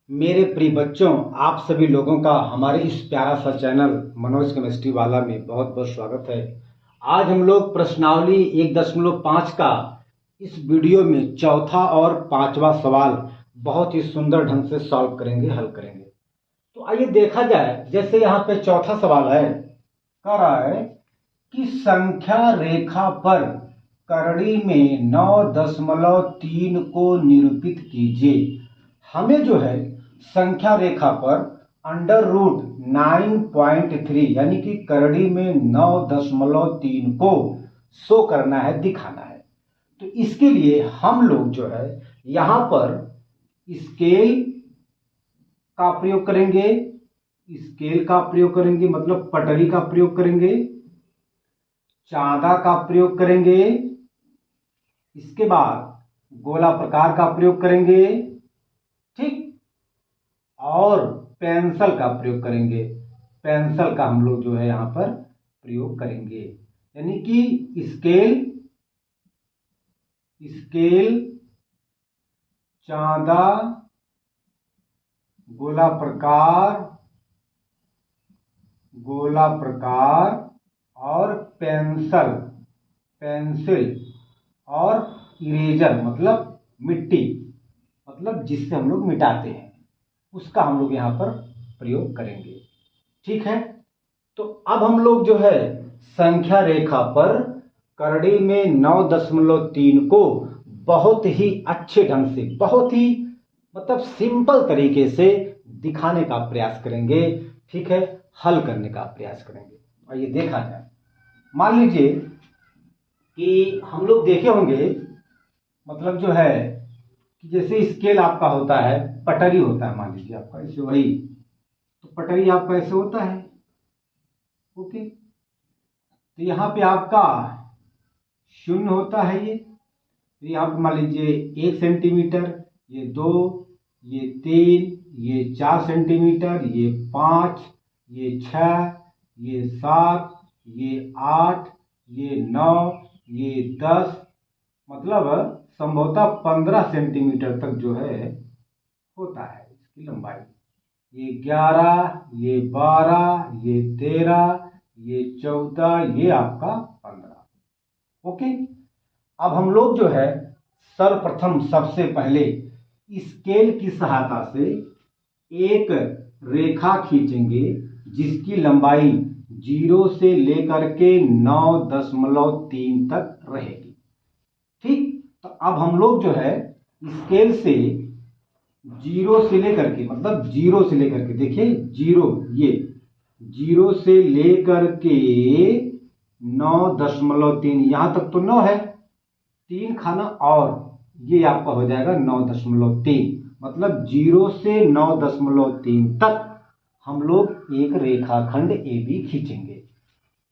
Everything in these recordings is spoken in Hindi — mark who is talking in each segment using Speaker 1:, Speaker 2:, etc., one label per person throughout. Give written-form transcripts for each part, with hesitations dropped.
Speaker 1: मेरे प्रिय बच्चों, आप सभी लोगों का हमारे इस प्यारा सा चैनल मनोज केमिस्ट्री वाला में बहुत बहुत स्वागत है। आज हम लोग प्रश्नावली 1.5 का इस वीडियो में चौथा और पांचवा सवाल बहुत ही सुंदर ढंग से सॉल्व करेंगे, हल करेंगे। तो आइए देखा जाए। जैसे यहाँ पे चौथा सवाल है, कह रहा है कि संख्या रेखा पर करड़ी में 9.3 को निरूपित कीजिए। हमें जो है संख्या रेखा पर अंडर रूट 9.3 यानी कि करड़ी में 9.3 को शो करना है, दिखाना है। तो इसके लिए हम लोग जो है यहां पर स्केल का प्रयोग करेंगे, मतलब पटरी का प्रयोग करेंगे, चांदा का प्रयोग करेंगे, इसके बाद गोला प्रकार का प्रयोग करेंगे, ठीक, और पेंसिल का प्रयोग करेंगे। पेंसिल का हम लोग जो है यहां पर प्रयोग करेंगे, यानी कि स्केल, चांदा, गोला प्रकार और पेंसिल और इरेजर मतलब मिट्टी, मतलब जिससे हम लोग मिटाते हैं, उसका हम लोग यहां पर प्रयोग करेंगे। ठीक है, तो अब हम लोग जो है संख्या रेखा पर करड़ी में 9.3 को बहुत ही अच्छे ढंग से, बहुत ही मतलब सिंपल तरीके से दिखाने का प्रयास करेंगे। ठीक है, हल करने का प्रयास करेंगे। और ये देखा जाए, मान लीजिए कि हम लोग देखे होंगे, मतलब जो है कि जैसे स्केल आपका होता है, पटरी होता है, मान लीजिए आपका ऐसे, वही तो पटरी आपका ऐसे होता है। ओके, तो यहाँ पे आपका शून्य होता है, ये तो यहाँ पे मान लीजिए 1 सेंटीमीटर, ये 2, ये 3, ये 4 सेंटीमीटर, ये 5, ये 6, ये 7, ये 8, ये 9, ये 10, मतलब संभवतः 15 सेंटीमीटर तक जो है होता है इसकी लंबाई। ये 11, ये 12, ये 13, ये 14, ये आपका 15। ओके, अब हम लोग जो है सर्वप्रथम सबसे पहले स्केल की सहायता से एक रेखा खींचेंगे जिसकी लंबाई 0 से लेकर के 9.3 तक रहेगी। ठीक, तो अब हम लोग जो है स्केल से 0 से लेकर के, मतलब 0 से लेकर के, देखिए 0, ये 0 से लेकर के 9.3, यहां तक तो 9 है, 3 खाना और ये आपका हो जाएगा 9.3, मतलब 0 से 9.3 तक हम लोग एक रेखाखंड AB खींचेंगे।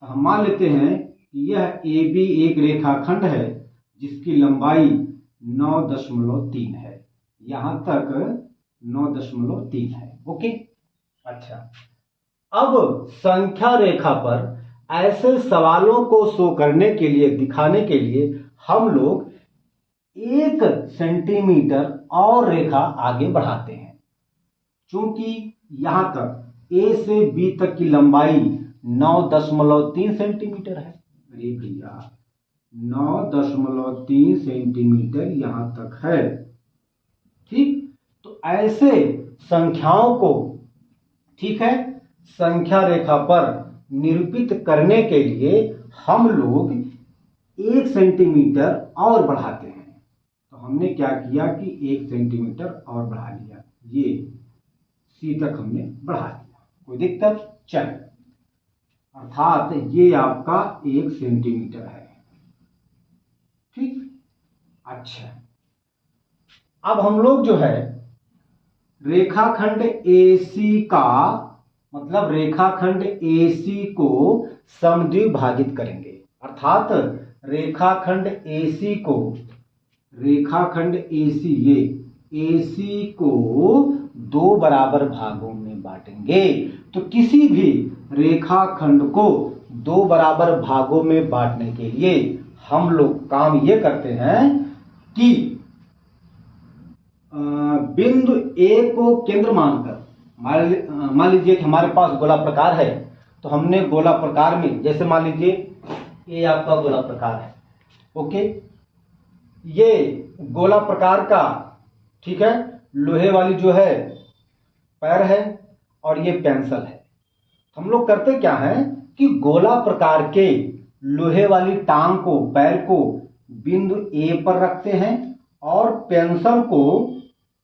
Speaker 1: हम मान लेते हैं कि यह AB एक रेखाखंड है जिसकी लंबाई 9.3 है, यहां तक 9.3 है। ओके, अच्छा, अब संख्या रेखा पर ऐसे सवालों को शो करने के लिए, दिखाने के लिए हम लोग 1 सेंटीमीटर और रेखा आगे बढ़ाते हैं। चूंकि यहां तक A से B तक की लंबाई 9.3 सेंटीमीटर है, अरे भैया 9.3 सेंटीमीटर यहां तक है। ठीक, तो ऐसे संख्याओं को, ठीक है, संख्या रेखा पर निरूपित करने के लिए हम लोग 1 सेंटीमीटर और बढ़ाते हैं। तो हमने क्या किया कि 1 सेंटीमीटर और बढ़ा लिया, ये C तक हमने बढ़ा दिया, कोई दिक्कत? चल, अर्थात ये आपका 1 सेंटीमीटर है। ठीक, अच्छा, अब हम लोग जो है रेखाखंड AC का, मतलब रेखाखंड AC को समद्विभाजित करेंगे, अर्थात रेखाखंड AC, ये AC को 2 बराबर भागों में बांटेंगे। तो किसी भी रेखाखंड को 2 बराबर भागों में बांटने के लिए हम लोग काम ये करते हैं कि बिंदु ए को केंद्र मानकर, मान लीजिए कि हमारे पास गोला प्रकार है, तो हमने गोला प्रकार में, जैसे मान लीजिए ये आपका गोला प्रकार है, ओके, ये गोला प्रकार का, ठीक है, लोहे वाली जो है पैर है और ये पेंसिल है। हम लोग करते क्या है कि गोला प्रकार के लोहे वाली टांग को, पैर को बिंदु ए पर रखते हैं और पेंसिल को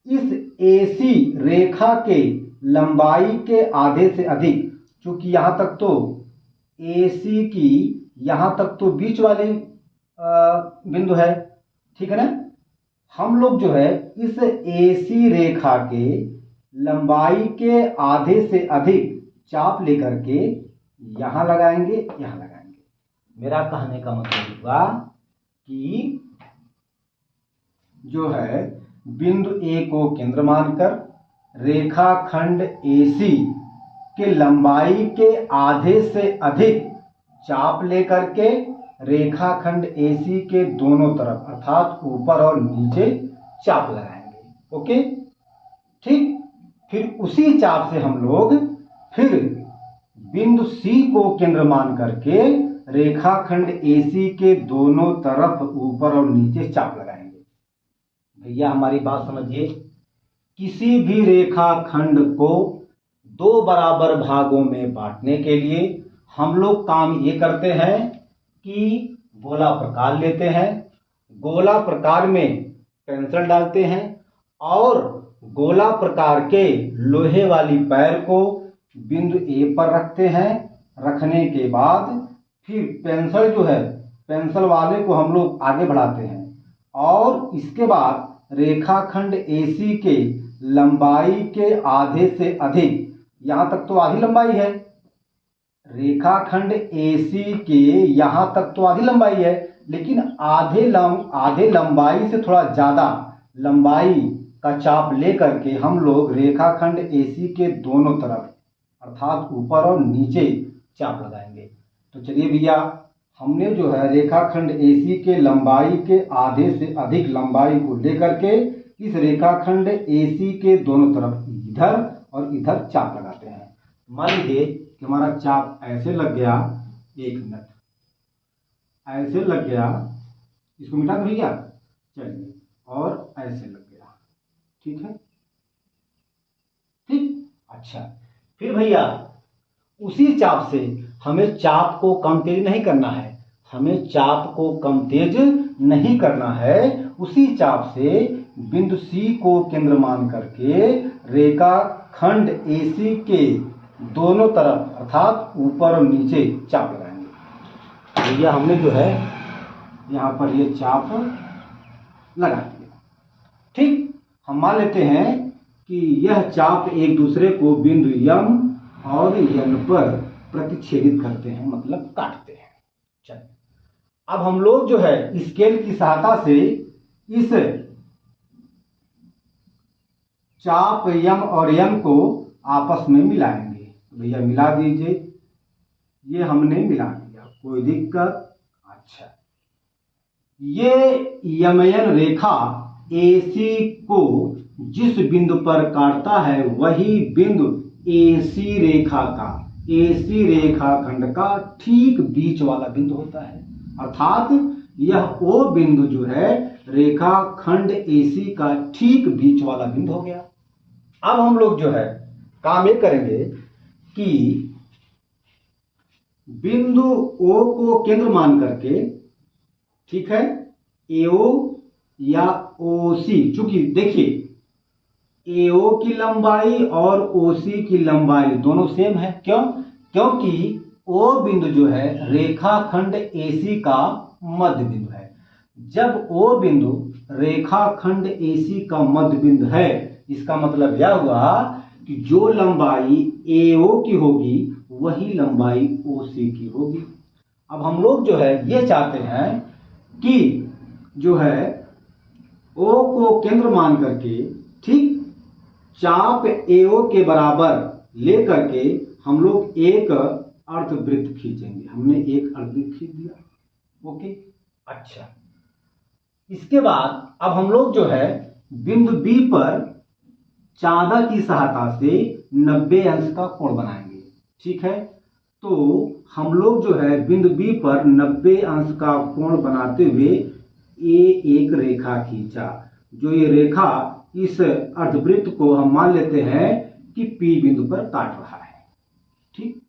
Speaker 1: इस एसी रेखा के लंबाई के आधे से अधिक, क्योंकि यहां तक तो एसी की यहां तक तो बीच वाली बिंदु है, ठीक है ना, हम लोग जो है इस एसी रेखा के लंबाई के आधे से अधिक चाप लेकर के यहां लगाएंगे, यहां लगाएंगे। मेरा कहने का मतलब हुआ कि जो है बिंदु ए को केंद्र मानकर रेखाखंड एसी के लंबाई के आधे से अधिक चाप लेकर के रेखाखंड एसी के दोनों तरफ अर्थात ऊपर और नीचे चाप लगाएंगे, ओके, ठीक। फिर उसी चाप से हम लोग फिर बिंदु सी को केंद्र मान करके रेखाखंड एसी के दोनों तरफ ऊपर और नीचे चाप लगाएंगे। भैया हमारी बात समझिए, किसी भी रेखाखंड को दो बराबर भागों में बांटने के लिए हम लोग काम ये करते हैं कि गोला प्रकार लेते हैं, गोला प्रकार में पेंसिल डालते हैं और गोला प्रकार के लोहे वाली पैर को बिंदु ए पर रखते हैं। रखने के बाद फिर पेंसिल जो है, पेंसिल वाले को हम लोग आगे बढ़ाते हैं और इसके बाद रेखाखंड एसी के लंबाई के आधे से अधिक, यहां तक तो आधी लंबाई है, रेखाखंड एसी के यहां तक तो आधी लंबाई है, लेकिन आधे लंबाई से थोड़ा ज्यादा लंबाई का चाप लेकर के हम लोग रेखाखंड एसी के दोनों तरफ अर्थात ऊपर और नीचे चाप लगाएंगे। तो चलिए भैया, हमने जो है रेखाखंड एसी के लंबाई के आधे से अधिक लंबाई को लेकर के इस रेखाखंड एसी के दोनों तरफ इधर और इधर चाप लगाते हैं। मान लीजिए कि हमारा चाप ऐसे लग गया, एक मिनट, ऐसे लग गया, इसको मिटा दो भैया, चलिए, और ऐसे लग गया, ठीक है, ठीक, अच्छा। फिर भैया उसी चाप से हमें चाप को कम तेज नहीं करना है, हमें चाप को कम तेज नहीं करना है, उसी चाप से बिंदु सी को केंद्र मान करके रेखाखंड एसी के दोनों तरफ अर्थात ऊपर और नीचे चाप लगाएंगे। भैया हमने जो है यहाँ पर ये चाप लगा दिया, ठीक। हम मान लेते हैं कि यह चाप एक दूसरे को बिंदु यम और यन पर प्रतिच्छेदित करते हैं, मतलब काटते हैं। चलिए, अब हम लोग जो है स्केल की सहायता से इस चाप यम और यन को आपस में मिलाएंगे। भैया मिला दीजिए, ये हमने मिला दिया, कोई दिक्कत? अच्छा, ये यमयन रेखा एसी को जिस बिंदु पर काटता है वही बिंदु एसी रेखा का, एसी रेखाखंड का ठीक बीच वाला बिंदु होता है, अर्थात यह वो बिंदु जो है रेखाखंड एसी का ठीक बीच वाला बिंदु हो गया। अब हम लोग जो है काम ये करेंगे कि बिंदु ओ को केंद्र मान करके, ठीक है, एओ या ओसी, चूंकि देखिए एओ की लंबाई और ओसी की लंबाई दोनों सेम है, क्यों? क्योंकि ओ बिंदु जो है रेखाखंड एसी का मध्य बिंदु है। जब ओ बिंदु रेखाखंड एसी का मध्य बिंदु है, इसका मतलब यह हुआ कि जो लंबाई एओ की होगी वही लंबाई ओसी की होगी। अब हम लोग जो है ये चाहते हैं कि जो है ओ को केंद्र मान करके, ठीक, चाप एओ के बराबर लेकर के हम लोग एक अर्धवृत्त खींचेंगे। हमने एक अर्धवृत्त खींच दिया, ओके। अच्छा, इसके बाद अब हम लोग जो है बिंदु बी पर चांदा की सहायता से 90 अंश का कोण बनाएंगे। ठीक है, तो हम लोग जो है बिंदु बी पर 90 अंश का कोण बनाते हुए ये एक रेखा खींचा। जो ये रेखा इस अर्धवृत्त को हम मान लेते हैं कि पी बिंदु पर काट रहा है। ठीक,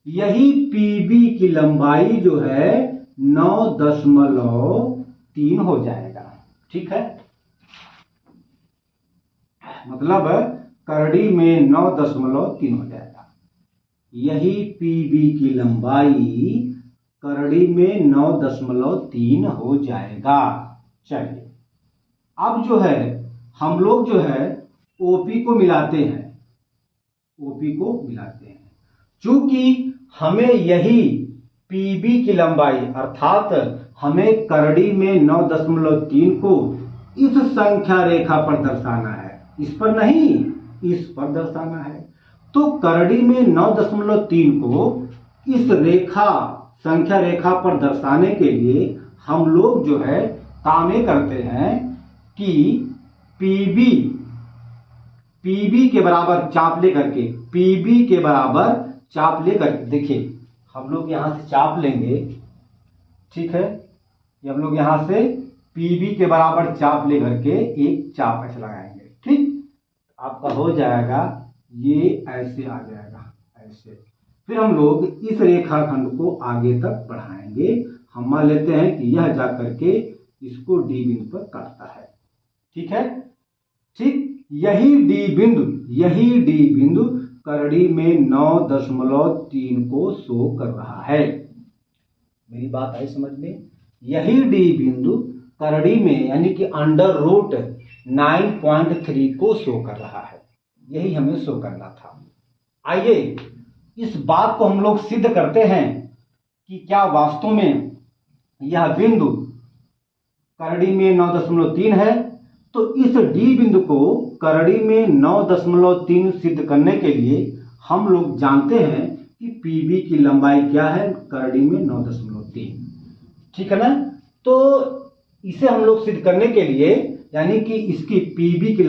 Speaker 1: यही पीबी की लंबाई जो है 9.3 हो जाएगा। ठीक है, मतलब करड़ी में 9.3 हो जाएगा। यही पीबी की लंबाई करड़ी में 9.3 हो जाएगा। चलिए, अब जो है हम लोग जो है ओपी को मिलाते हैं। ओपी को मिलाते हैं, चूंकि हमें यही पीबी की लंबाई अर्थात हमें करड़ी में 9.3 को इस संख्या रेखा पर दर्शाना है, इस पर नहीं, इस पर दर्शाना है। तो करड़ी में 9.3 को इस रेखा संख्या रेखा पर दर्शाने के लिए हम लोग जो है काम ये करते हैं कि पीबी के बराबर चाप लेकर के, पीबी के बराबर चाप लेकर के, देखिए हम लोग यहां से चाप लेंगे। ठीक है, ये हम लोग यहां से पीबी के बराबर चाप लेकर के एक चाप ऐसे लगाएंगे। ठीक, आपका हो जाएगा, ये ऐसे आ जाएगा ऐसे। फिर हम लोग इस रेखाखंड को आगे तक बढ़ाएंगे। हम मान लेते हैं कि यह जा करके इसको डी बिंदु पर काटता है। ठीक है, ठीक, यही डी बिंदु करड़ी में 9.3 को शो कर रहा है। मेरी बात आई समझ में? यही डी बिंदु करड़ी में यानी कि अंडर रूट 9.3 को शो कर रहा है। यही हमें शो करना था। आइए इस बात को हम लोग सिद्ध करते हैं कि क्या वास्तव में यह बिंदु करड़ी में 9.3 है। तो इस डी बिंदु को करड़ी में 9.3 सिद्ध करने के लिए हम लोग जानते हैं कि पीबी की लंबाई क्या है, करड़ी में 9.3। ठीक है ना, तो इसे हम लोग सिद्ध करने के लिए यानी कि इसकी पीबी की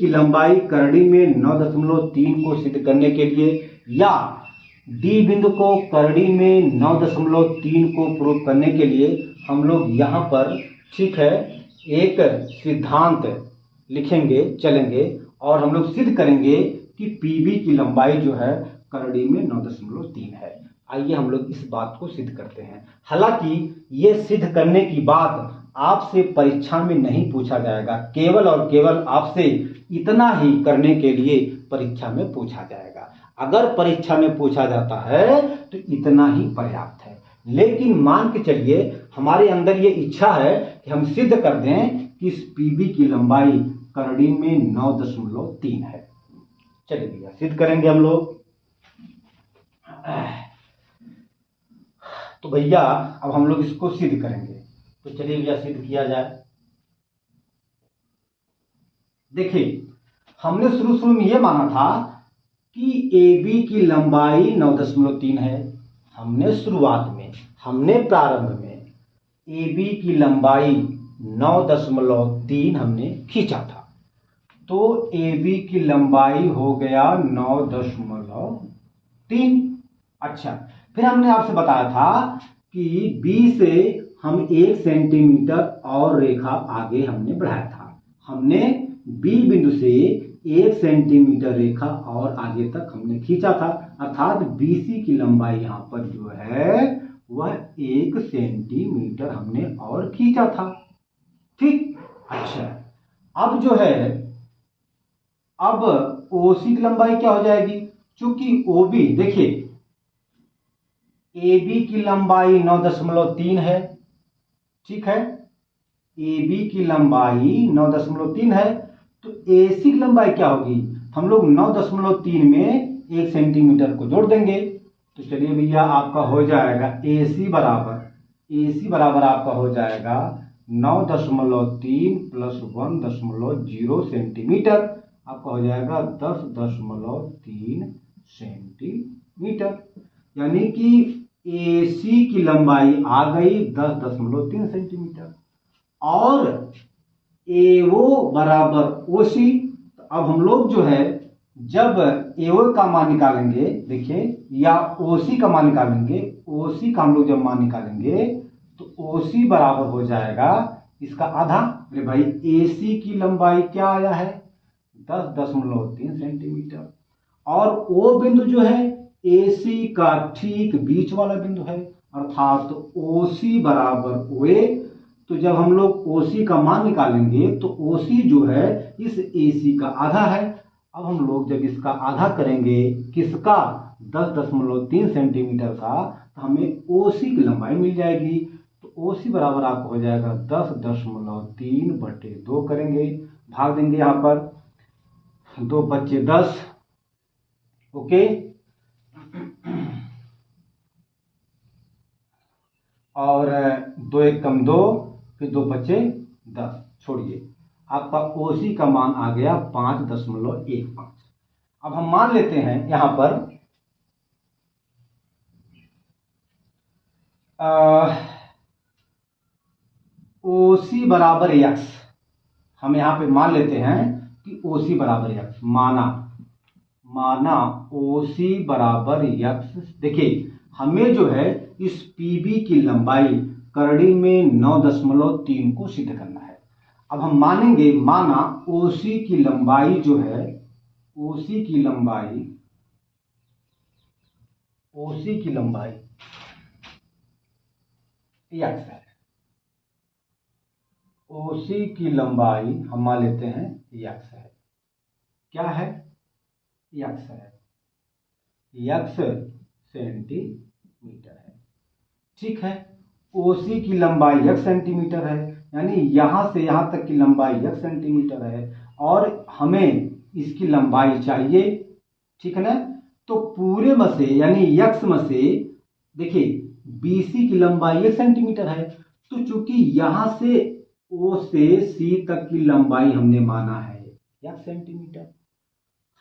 Speaker 1: लंबाई करड़ी में 9.3 को सिद्ध करने के लिए या डी बिंदु को करड़ी में 9.3 को प्रूव करने के लिए हम लोग यहाँ पर, ठीक है, एक सिद्धांत लिखेंगे, चलेंगे और हम लोग सिद्ध करेंगे कि पीबी की लंबाई जो है करड़ी में 9.3 है। आइए हम लोग इस बात को सिद्ध करते हैं। हालांकि ये सिद्ध करने की बात आपसे परीक्षा में नहीं पूछा जाएगा, केवल और केवल आपसे इतना ही करने के लिए परीक्षा में पूछा जाएगा। अगर परीक्षा में पूछा जाता है तो इतना ही पर्याप्त है। लेकिन मान के चलिए हमारे अंदर ये इच्छा है कि हम सिद्ध कर दें कि इस पीबी की लंबाई करड़ी में 9.3 है। चलिए भैया सिद्ध करेंगे हम लोग। तो भैया अब हम लोग इसको सिद्ध करेंगे, तो चलिए भैया सिद्ध किया जाए। देखिए हमने शुरू में यह माना था कि AB की लंबाई 9.3 है। हमने प्रारंभ में AB की लंबाई 9.3 हमने खींचा था। तो AB की लंबाई हो गया 9.3। अच्छा, फिर हमने आपसे बताया था कि B से हम 1 सेंटीमीटर और रेखा आगे हमने बढ़ाया था। हमने B बिंदु से 1 सेंटीमीटर रेखा और आगे तक हमने खींचा था, अर्थात BC की लंबाई यहाँ पर जो है वह 1 सेंटीमीटर हमने और खींचा था। ठीक, अच्छा, अब जो है अब OC की लंबाई क्या हो जाएगी, चूंकि OB, देखिए AB की लंबाई 9.3 है। ठीक है, AB की लंबाई 9.3 है, तो AC की लंबाई क्या होगी, हम लोग 9.3 में 1 सेंटीमीटर को जोड़ देंगे। तो चलिए भैया आपका हो जाएगा AC बराबर आपका हो जाएगा 9.3 प्लस 1.0 सेंटीमीटर, आपका हो जाएगा 10.3 सेंटीमीटर। यानी कि AC की लंबाई आ गई 10.3 सेंटीमीटर और AO बराबर OC। तो अब हम लोग जो है जब AO का मान निकालेंगे, देखिए, या OC का मान निकालेंगे, OC का हम लोग जब मान निकालेंगे तो OC बराबर हो जाएगा इसका आधा। अरे भाई, AC की लंबाई क्या आया है? 10.3 सेंटीमीटर। और O बिंदु जो है AC का ठीक बीच वाला बिंदु है, अर्थात OC बराबर OA। तो जब हम लोग OC का मान निकालेंगे तो OC जो है इस AC का आधा है। अब हम लोग जब इसका आधा करेंगे, किसका? 10.3 सेंटीमीटर का, तो हमें OC की लंबाई मिल जाएगी। तो OC बराबर आपको हो जाएगा 10.3/2 करेंगे, भाग देंगे यहाँ पर, 2 बच्चे 10। ओके, और 2 1 कम 2, फिर 2 बच्चे 10, छोड़िए, आपका OC का मान आ गया 5.15। अब हम मान लेते हैं यहां पर OC बराबर x। हम यहां पे मान लेते हैं कि OC बराबर x, माना OC बराबर x। देखिए, हमें जो है इस PB की लंबाई करड़ी में 9.3 को सिद्ध करना है। अब हम मानेंगे, माना OC की लंबाई जो है, OC की लंबाई x है। OC की लंबाई हम मान लेते हैं x है। क्या है? x है, x सेंटीमीटर है। ठीक है, OC की लंबाई x सेंटीमीटर है, यानी यहां से यहां तक की लंबाई x सेंटीमीटर है, और हमें इसकी लंबाई चाहिए। ठीक है ना? तो पूरे में से, यानी x में से, देखिए, BC की लंबाई 1 सेंटीमीटर है। तो चूंकि यहां से O से C तक की लंबाई हमने माना है 1 सेंटीमीटर,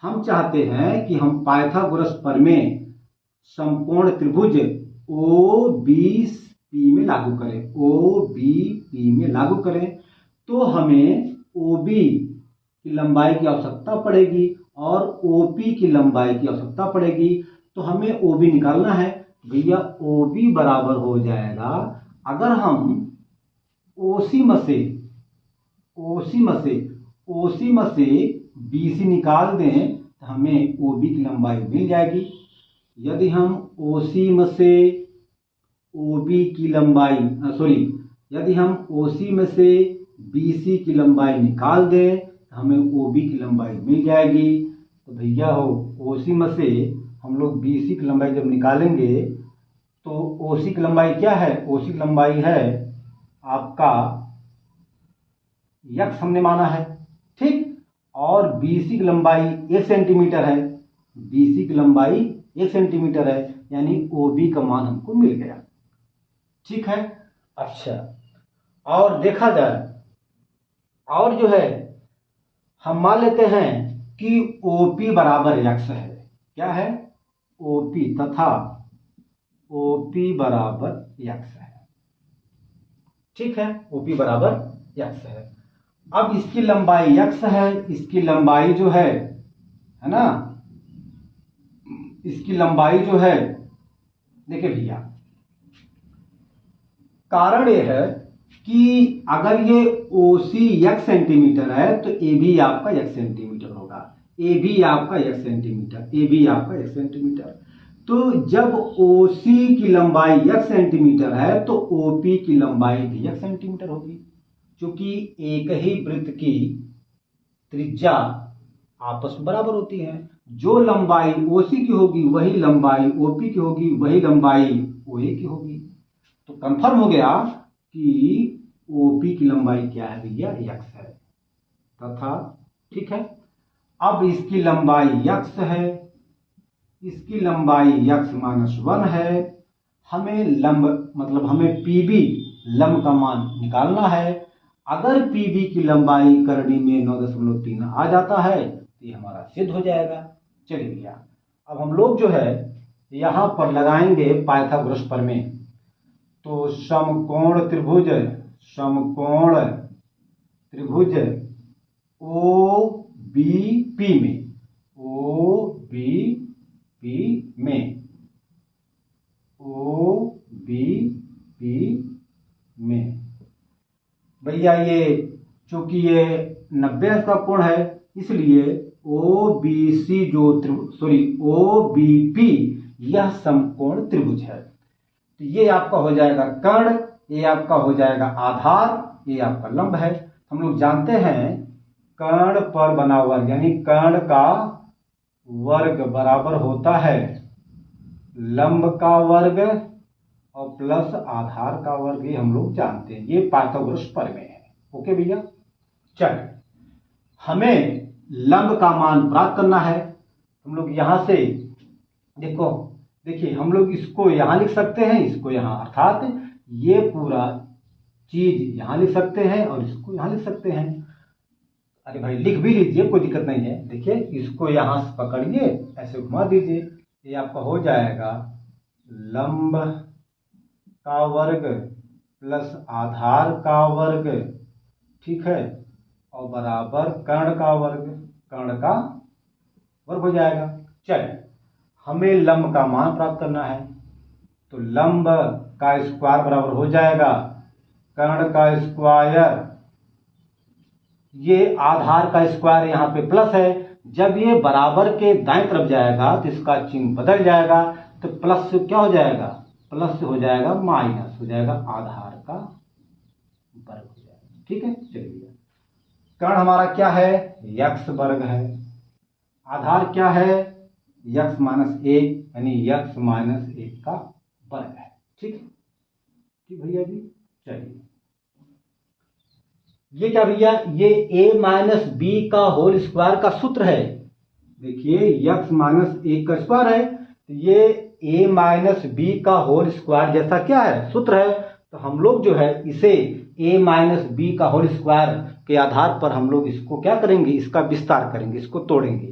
Speaker 1: हम चाहते हैं कि हम पाइथागोरस प्रमेय समकोण त्रिभुज OBP में लागू करें, OBP में लागू करें। तो हमें OB की लंबाई की आवश्यकता पड़ेगी और OP की लंबाई की आवश्यकता पड़ेगी। तो हमें OB निकालना है। भैया, OB बराबर हो जाएगा, अगर हम OC में से BC निकाल दें तो हमें OB की लंबाई मिल जाएगी। यदि हम OC में से OB की लंबाई, यदि हम OC में से BC की लंबाई निकाल दें तो हमें OB की लंबाई मिल जाएगी। तो भैया हो, OC में से हम लोग BC की लंबाई जब निकालेंगे तो OC की लंबाई क्या है? OC की लंबाई है आपका x हमने माना है, ठीक। और BC की लंबाई 1 सेंटीमीटर है, BC की लंबाई 1 सेंटीमीटर है, यानी OB का मान हमको मिल गया। ठीक है। अच्छा, और देखा जाए, और जो है हम मान लेते हैं कि OP बराबर x है। क्या है? OP, तथा OP बराबर x है। ठीक है, OP बराबर x है। अब इसकी लंबाई x है, इसकी लंबाई जो है ना, इसकी लंबाई जो है, देखिए भैया, कारण यह है कि अगर ये OC x सेंटीमीटर है तो AB आपका x सेंटीमीटर होगा, AB आपका x सेंटीमीटर, AB आपका x सेंटीमीटर। तो जब OC की लंबाई x सेंटीमीटर है तो OP की लंबाई भी x सेंटीमीटर होगी, क्योंकि एक ही वृत्त की त्रिज्या आपस में बराबर होती है। जो लंबाई OC की होगी वही लंबाई OP की होगी, वही लंबाई OA की होगी। तो कंफर्म हो गया कि OP की लंबाई क्या है भैया? x है, तथा, ठीक है, अब इसकी लंबाई x है, इसकी लंबाई x-1 है। हमें लंब, मतलब हमें PB लंब का मान निकालना है। अगर PB की लंबाई करड़ी में 9.3 आ जाता है तो ये हमारा सिद्ध हो जाएगा। चलिए भैया, अब हम लोग जो है यहां पर लगाएंगे पाइथागोरस प्रमेय। तो समकोण त्रिभुज त्रिभुज ओ बी पी में, ओ बी पी में, ओ बी पी में। भैया ये चूंकि ये 90 अंश का कोण है, इसलिए ओ बी सी जो ओ बी पी यह समकोण त्रिभुज है। तो ये आपका हो जाएगा कर्ण, ये आपका हो जाएगा आधार, ये आपका लंब है। हम लोग जानते हैं कर्ण पर बना वर्ग यानी कर्ण का वर्ग बराबर होता है लंब का वर्ग और प्लस आधार का वर्ग, ये हम लोग जानते हैं, ये पाइथागोरस प्रमेय है। ओके भैया, चल हमें लंब का मान प्राप्त करना है। हम लोग यहां से देखिए हम लोग इसको यहां लिख सकते हैं, इसको यहां, अर्थात ये पूरा चीज यहां लिख सकते हैं और इसको यहां लिख सकते हैं। अरे भाई लिख भी लीजिए, कोई दिक्कत नहीं है। देखिए इसको यहां से पकड़िए, ऐसे घुमा दीजिए, ये आपका हो जाएगा लंब का वर्ग प्लस आधार का वर्ग, ठीक है, और बराबर कर्ण का वर्ग हो जाएगा। चलिए हमें लंब का मान प्राप्त करना है, तो लंब का स्क्वायर बराबर हो जाएगा कर्ण का स्क्वायर, ये आधार का स्क्वायर यहाँ पे प्लस है, जब ये बराबर के दाएं तरफ जाएगा तो इसका चिन्ह बदल जाएगा, तो प्लस से क्या हो जाएगा, प्लस से हो जाएगा माइनस हो जाएगा, आधार का वर्ग हो जाएगा। ठीक है, चलिए कर्ण हमारा क्या है, यक्स वर्ग है, आधार क्या है, यक्स माइनस 1 यानी यक्स माइनस 1 का वर्ग है। ठीक है, ठीक भैया जी। चलिए ये क्या भैया, ये a माइनस बी का होल स्क्वायर का सूत्र है। देखिए यक्स माइनस 1 का स्क्वायर है, तो ये a माइनस बी का होल स्क्वायर जैसा क्या है, सूत्र है। तो हम लोग जो है इसे a माइनस बी का होल स्क्वायर के आधार पर हम लोग इसको क्या करेंगे, इसका विस्तार करेंगे, इसको तोड़ेंगे,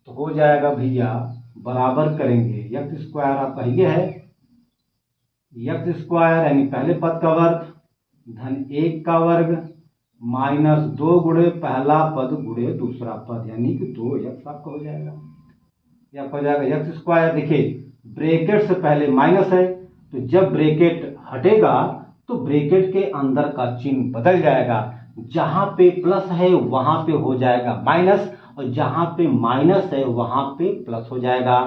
Speaker 1: तो हो जाएगा भैया बराबर करेंगे यक्स स्क्वायर आपका ये है, यक्स स्क्वायर यानी पहले पद का वर्ग धन 1 का वर्ग माइनस 2 गुणे पहला पद गुणे दूसरा पद यानी कि 2x आपका हो जाएगा। ये आपका हो जाएगा यक्स स्क्वायर। देखिए ब्रैकेट से पहले माइनस है, तो जब ब्रैकेट हटेगा तो ब्रैकेट के अंदर का चिन्ह बदल जाएगा, जहां पे प्लस है वहां पे हो जाएगा माइनस, और जहां पे माइनस है वहां पे प्लस हो जाएगा।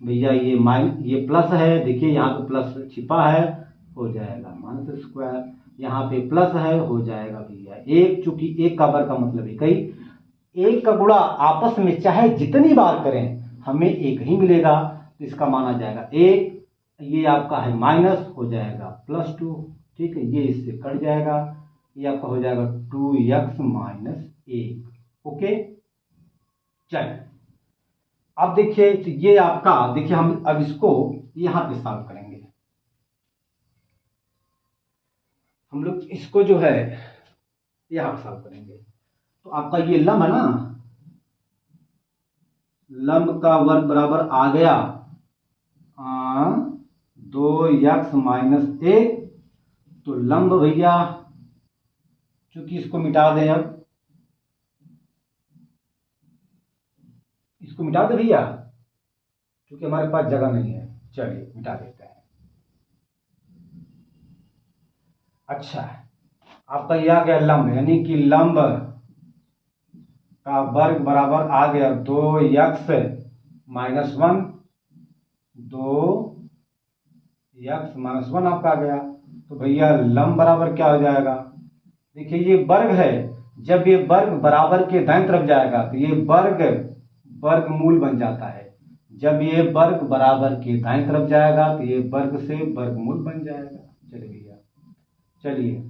Speaker 1: भैया ये प्लस है, देखिए यहाँ पे प्लस छिपा है, हो जाएगा माइनस स्क्वायर, यहाँ पे प्लस है, हो जाएगा भैया एक, चूंकि एक का वर्ग का मतलब एक ही, एक का गुणा आपस में चाहे जितनी बार करें हमें एक ही मिलेगा, तो इसका मान आ जाएगा एक, ये आपका है माइनस हो जाएगा +2, ठीक है, ये इससे कट जाएगा, ये आपका हो जाएगा 2x माइनस 1। ओके, चलिए अब देखिए ये आपका, देखिए हम अब इसको यहां पे सॉल्व करेंगे, हम लोग इसको जो है यहां सॉल्व करेंगे। तो आपका ये लंब है ना, लंब का वर्ग बराबर आ गया 2x माइनस 1, तो लंब भैया चूंकि इसको मिटा दें, अब इसको मिटा दे भैया, क्योंकि हमारे पास जगह नहीं है, चलिए मिटा देते हैं। अच्छा आपका ये आ गया लंब, यानी कि लंब का वर्ग बराबर आ गया 2x माइनस 1, 2x माइनस 1 आपका आ गया। तो भैया लंब बराबर क्या हो जाएगा, देखिए ये वर्ग है, जब ये वर्ग बराबर के दाईं तरफ जाएगा तो ये वर्गमूल बन जाता है, जब ये वर्ग बराबर के दाईं तरफ जाएगा तो ये वर्ग से वर्गमूल बन जाएगा। चलिए भैया, चलिए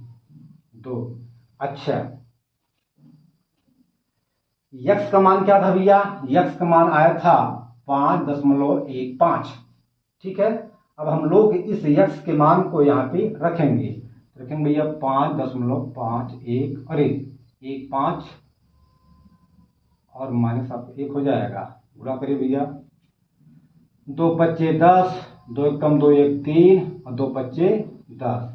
Speaker 1: 2। अच्छा यक्स का मान क्या था भैया, यक्स का मान आया था 5.15, ठीक है। अब हम लोग इस यक्स के मान को यहाँ पे रखेंगे भैया 5.51, अरे 1.5 और माइनस आपको 1 हो जाएगा, गुणा करिए भैया, 2 पच्चे 10, 2 एक कम 2 1 3 और 2 पच्चे 10,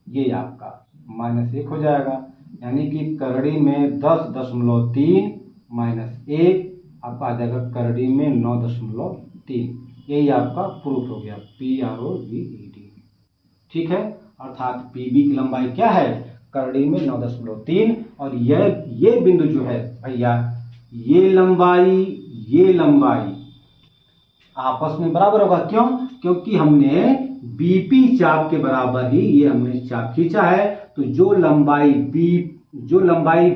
Speaker 1: ये आपका -1 हो जाएगा। यानी कि करड़ी में 10.3 माइनस 1 आपका आ जाएगा करड़ी में 9.3। यही आपका प्रूफ हो गया PROVED। ठीक है, अर्थात PB की लंबाई क्या है, करड़ी में 9.3, और ये बिंदु जो है भैया, ये लंबाई आपस में बराबर होगा। क्यों? क्योंकि हमने BP चाप के बराबर ही ये हमने चाप खींचा है, तो जो लंबाई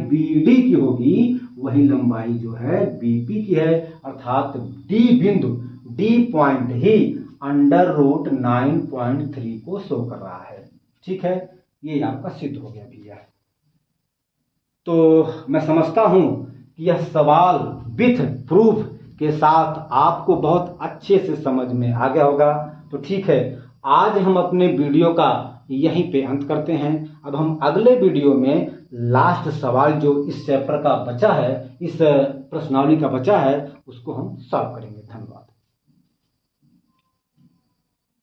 Speaker 1: BD की होगी वही लंबाई जो है BP की है, अर्थात D पॉइंट ही √9.3 को शो कर रहा है। ठीक है, ये आपका सिद्ध हो गया भैया। तो मैं समझता हूं कि यह सवाल विथ प्रूफ के साथ आपको बहुत अच्छे से समझ में आ गया होगा। तो ठीक है, आज हम अपने वीडियो का यहीं पे अंत करते हैं। अब हम अगले वीडियो में लास्ट सवाल जो इस चैप्टर का बचा है, इस प्रश्नावली का बचा है, उसको हम सॉल्व करेंगे। धन्यवाद।